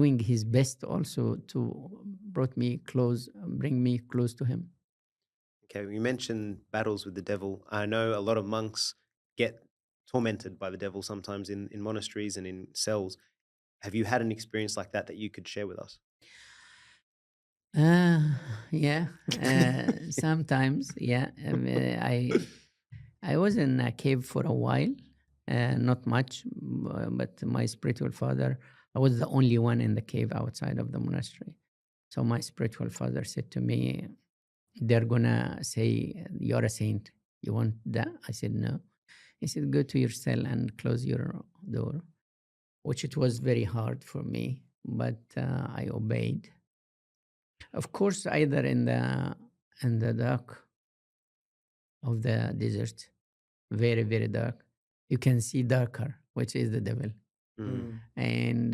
doing his best also to bring me close to him. Okay, you mentioned battles with the devil. I know a lot of monks get tormented by the devil sometimes in monasteries and in cells. Have you had an experience like that that you could share with us? Uh, yeah, sometimes, yeah. I was in a cave for a while, not much, but my spiritual father, I was the only one in the cave outside of the monastery. So my spiritual father said to me, they're gonna say, you're a saint. You want that? I said, no. He said, go to your cell and close your door, which it was very hard for me, but I obeyed. Of course, either in the dark of the desert, very, very dark, you can see darker, which is the devil. Mm. Mm. And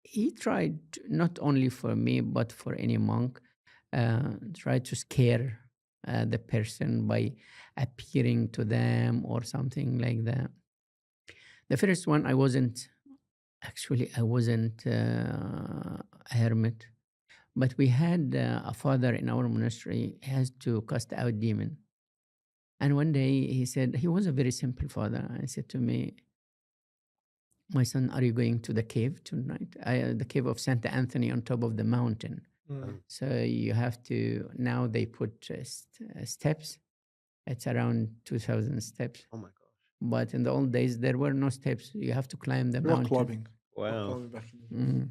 he tried, not only for me, but for any monk, tried to scare the person by appearing to them or something like that. The first one, I wasn't a hermit, but we had a father in our monastery. He has to cast out demon. And one day he said, he was a very simple father. He said to me, my son, are you going to the cave tonight? The cave of Saint Anthony on top of the mountain. Mm. So you have to, now they put steps. It's around 2,000 steps. Oh my gosh. But in the old days, there were no steps. You have to climb the Rock mountain. climbing. Rock Wow. climbing back in the day. Mm.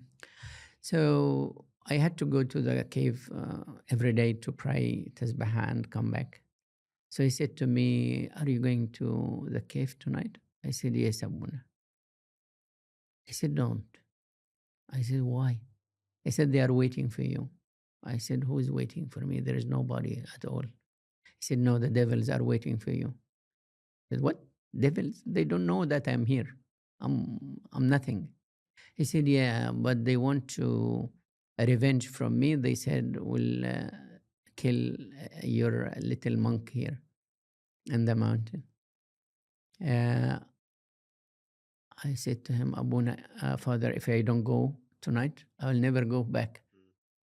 So I had to go to the cave every day to pray Tasbih and come back. So he said to me, are you going to the cave tonight? I said, yes, Abuna. He said, don't. I said, why? He said, they are waiting for you. I said, who is waiting for me? There is nobody at all. He said, no, the devils are waiting for you. I said, what? Devils? They don't know that I'm here. I'm nothing. He said, yeah, but they want to revenge from me. They said, we'll kill your little monk here in the mountain. I said to him, Abuna, Father, if I don't go tonight, I will never go back.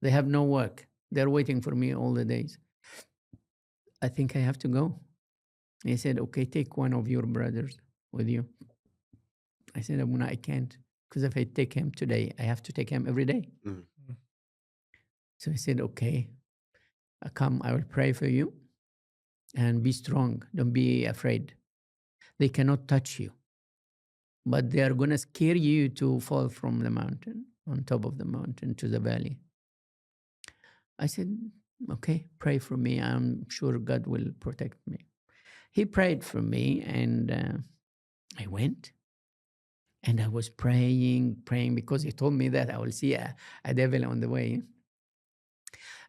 They have no work. They're waiting for me all the days. I think I have to go. He said, okay, take one of your brothers with you. I said, Abuna, I can't. Because if I take him today, I have to take him every day. Mm. So he said, okay, come, I will pray for you and be strong. Don't be afraid. They cannot touch you, but they are going to scare you to fall from the mountain, on top of the mountain to the valley. I said, okay, pray for me. I'm sure God will protect me. He prayed for me, and I went. And I was praying because he told me that I will see a devil on the way.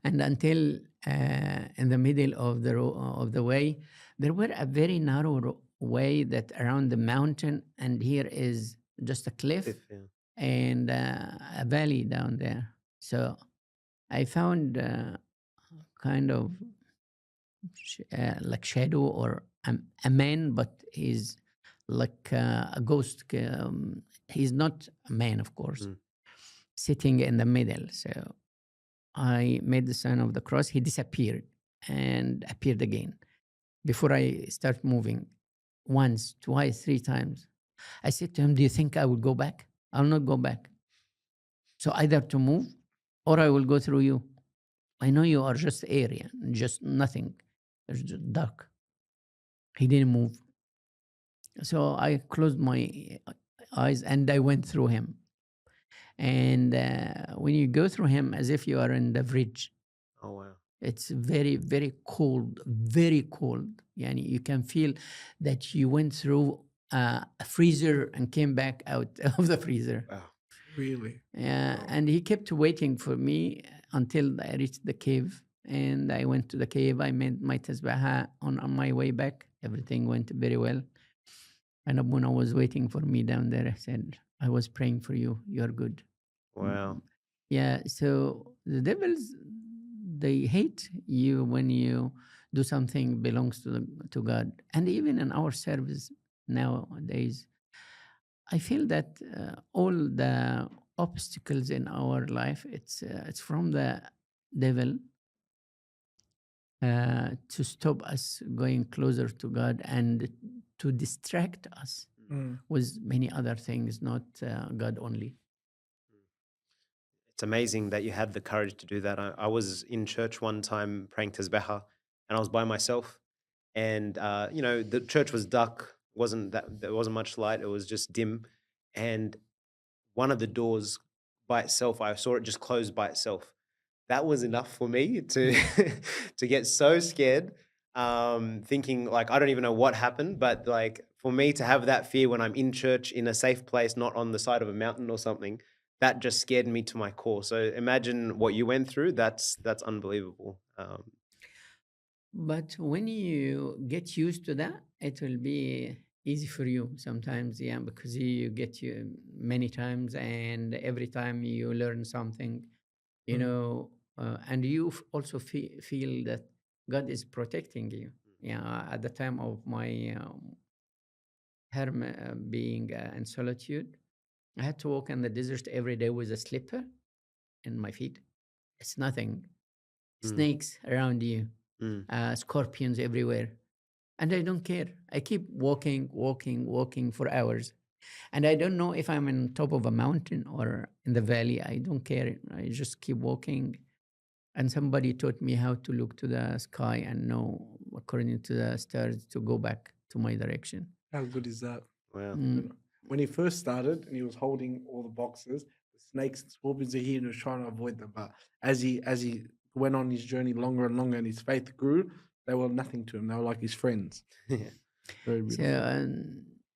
And until in the middle of the way, there were a very narrow way that around the mountain, and here is just a cliff Yeah. and a valley down there. So I found kind of like shadow or a man, but he's like a ghost. He's not a man, of course, sitting in the middle. So I made the sign of the cross. He disappeared and appeared again. Before I start moving, once, twice, three times, I said to him, do you think I will go back? I'll not go back. So either to move or I will go through you. I know you are just area, just nothing. It's just dark. He didn't move. So I closed my eyes and I went through him. And when you go through him as if you are in the fridge, Oh wow. it's very, very cold, very cold. Yani you can feel that you went through a freezer and came back out of the freezer. Wow. Really? Yeah, Wow. and he kept waiting for me until I reached the cave. And I went to the cave. I made my tasbih on my way back. Everything went very well. And Abuna was waiting for me down there. I said, I was praying for you. You're good. Wow. Yeah, so the devils, they hate you when you do something belongs to God. And even in our service nowadays, I feel that all the obstacles in our life, it's from the devil to stop us going closer to God and to distract us Mm. with many other things, not God only. It's amazing that you had the courage to do that. I was in church one time praying tasbeha, and I was by myself. And the church was dark. Wasn't that There wasn't much light. It was just dim, and one of the doors by itself, I saw it just close by itself. That was enough for me to to get so scared, thinking like I don't even know what happened, but like for me to have that fear when I'm in church in a safe place, not on the side of a mountain or something, that just scared me to my core. So imagine what you went through. That's unbelievable. But when you get used to that, it will be easy for you sometimes, yeah, because you get you many times, and every time you learn something, you Mm. know, and you also feel that God is protecting you. Yeah, at the time of my being in solitude, I had to walk in the desert every day with a slipper in my feet. It's nothing. Mm, Snakes around you, mm, scorpions everywhere. And I don't care. I keep walking, walking, walking for hours. And I don't know if I'm on top of a mountain or in the valley. I don't care. I just keep walking. And somebody taught me how to look to the sky and know, according to the stars, to go back to my direction. How good is that? wow. Mm. When he first started and he was holding all the boxes, the snakes and scorpions are here and he was trying to avoid them. But as he went on his journey longer and longer and his faith grew, they were nothing to him. They were like his friends. Very So beautiful.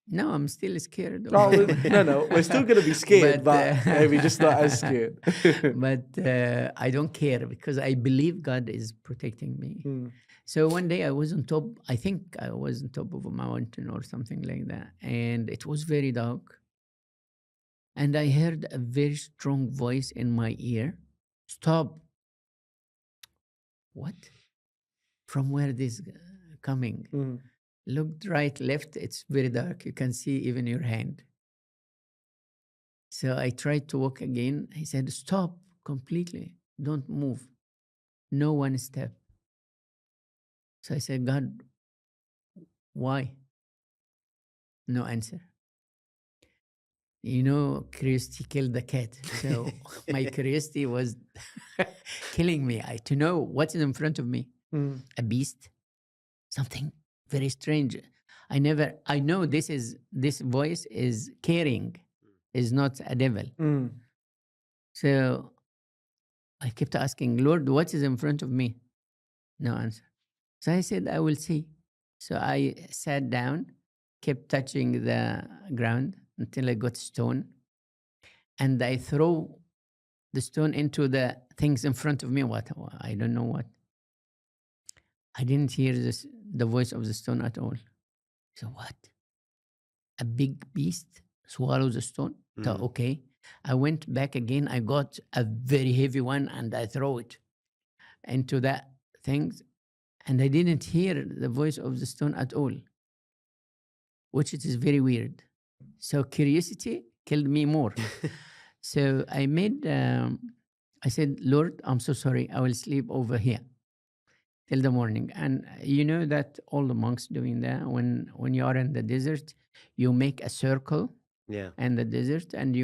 no, I'm still scared. Oh, no, we're still going to be scared, but maybe just not as scared. But I don't care because I believe God is protecting me. Mm. So one day I was on top, I think I was on top of a mountain or something like that. And it was very dark. And I heard a very strong voice in my ear. Stop. What? From where this coming? Mm. Looked right, left, it's very dark. You can see even your hand. So I tried to walk again. He said, stop completely. Don't move. No one step. So I said, God, why? No answer. You know, curiosity killed the cat. So my curiosity was killing me. To know what is in front of me. Mm. A beast, something very strange. I know this voice is caring, is not a devil. Mm. So I kept asking, Lord, what is in front of me? No answer. So I said, I will see. So I sat down, kept touching the ground until I got stone. And I throw the stone into the things in front of me. What? I don't know what. I didn't hear the voice of the stone at all. So what? A big beast swallows a stone? So, Mm. okay. I went back again. I got a very heavy one and I throw it into that things. And I didn't hear the voice of the stone at all, which it is very weird. So curiosity killed me more. So I said, Lord, I'm so sorry. I will sleep over here till the morning. And you know that all the monks doing that when you are in the desert, you make a circle Yeah. in the desert and you